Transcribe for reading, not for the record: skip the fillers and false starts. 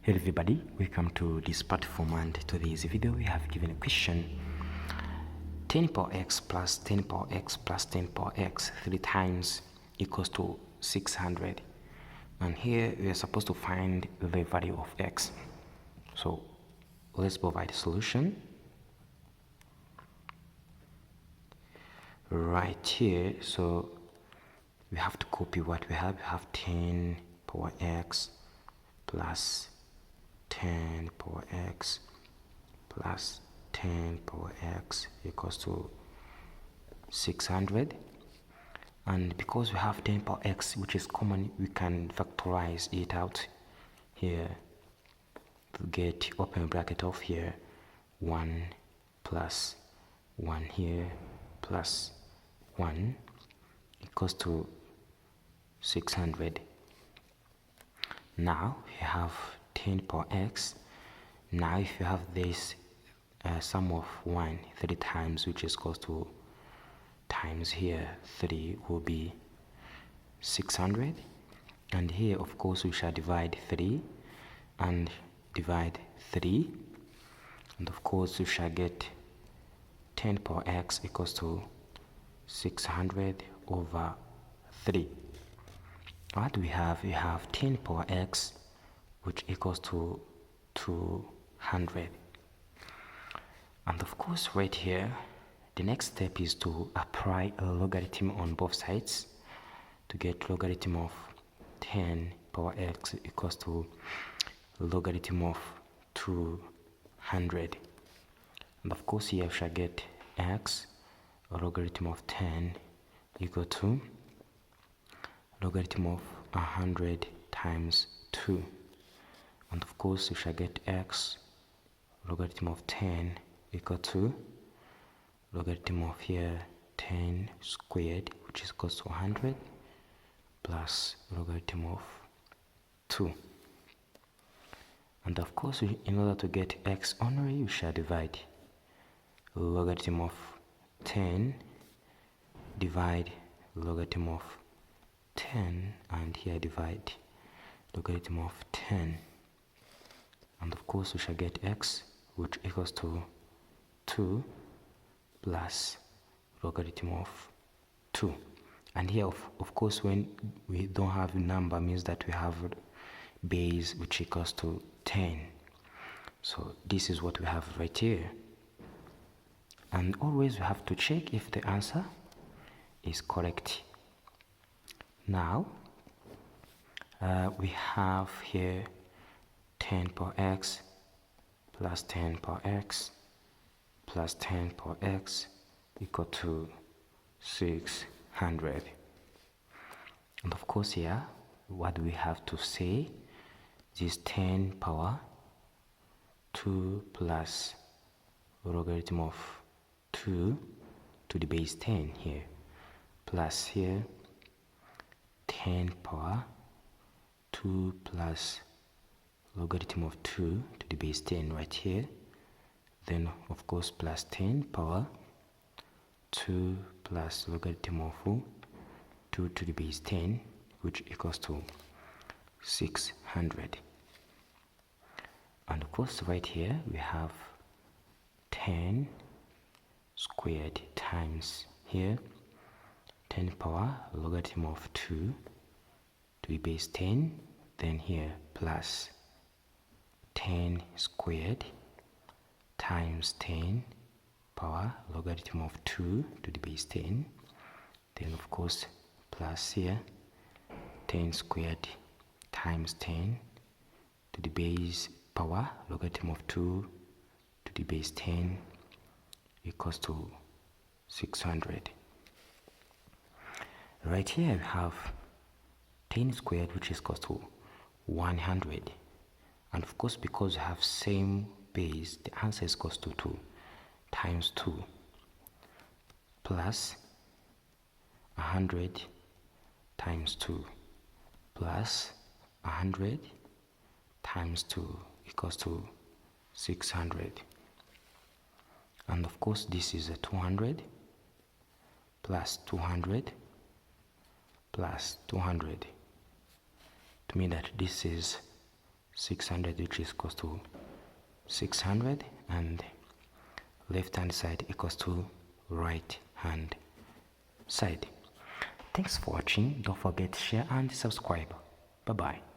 Hello everybody, welcome to this platform, and to this video we have given a question. 10 power x plus 10 power x plus 10 power x 3 times equals to 600, and here we are supposed to find the value of x. So let's provide a solution. Right here, so we have to copy what we have. We have 10 power x plus 10 power x plus 10 power x equals to 600, and because we have 10 power x, which is common, we can factorize it out here to get open bracket of here 1 plus 1 here plus 1 equals to 600. Now we have 10 power x. Now if you have this sum of 1 3 times, which is equals to times here 3 will be 600, and here of course we shall divide 3 and divide 3, and of course we shall get 10 power x equals to 600 over 3. What we have? We have 10 power x, which equals to 200. And of course right here, the next step is to apply a logarithm on both sides to get logarithm of 10 power x equals to logarithm of 200. And of course here we shall get x, logarithm of 10 equal to logarithm of 100 times 2. And of course we shall get x, logarithm of 10 equal to logarithm of here 10 squared, which is equals to 100, plus logarithm of 2. And of course in order to get x only, we shall divide logarithm of 10 divide logarithm of 10, and here divide logarithm of 10, and of course we shall get x, which equals to 2 plus logarithm of 2. And here of course when we don't have a number, means that we have base which equals to 10. So this is what we have right here, and always we have to check if the answer is correct. Now we have here 10 power x plus 10 power x plus 10 power x equal to 600. And of course here, what do we have to say? This 10 power 2 plus logarithm of 2 to the base 10 here, plus here 10 power 2 plus logarithm of 2 to the base 10 right here, then of course plus 10 power 2 plus logarithm of 2 to the base 10, which equals to 600. And of course right here we have 10 squared times here 10 power logarithm of 2 to the base 10, then here plus 10 squared times 10 power logarithm of 2 to the base 10, then of course plus here 10 squared times 10 to the base power logarithm of 2 to the base 10 equals to 600. Right here we have 10 squared, which is equals to 100, and of course because we have same base, the answer is equals to 2 times 2 plus 100 times 2 plus 100 times 2 equals to 600. And of course this is a 200 plus 200 plus 200, to mean that this is 600, which is equals to 600, and left hand side equals to right hand side. Thanks for watching. Don't forget to share and subscribe. Bye bye.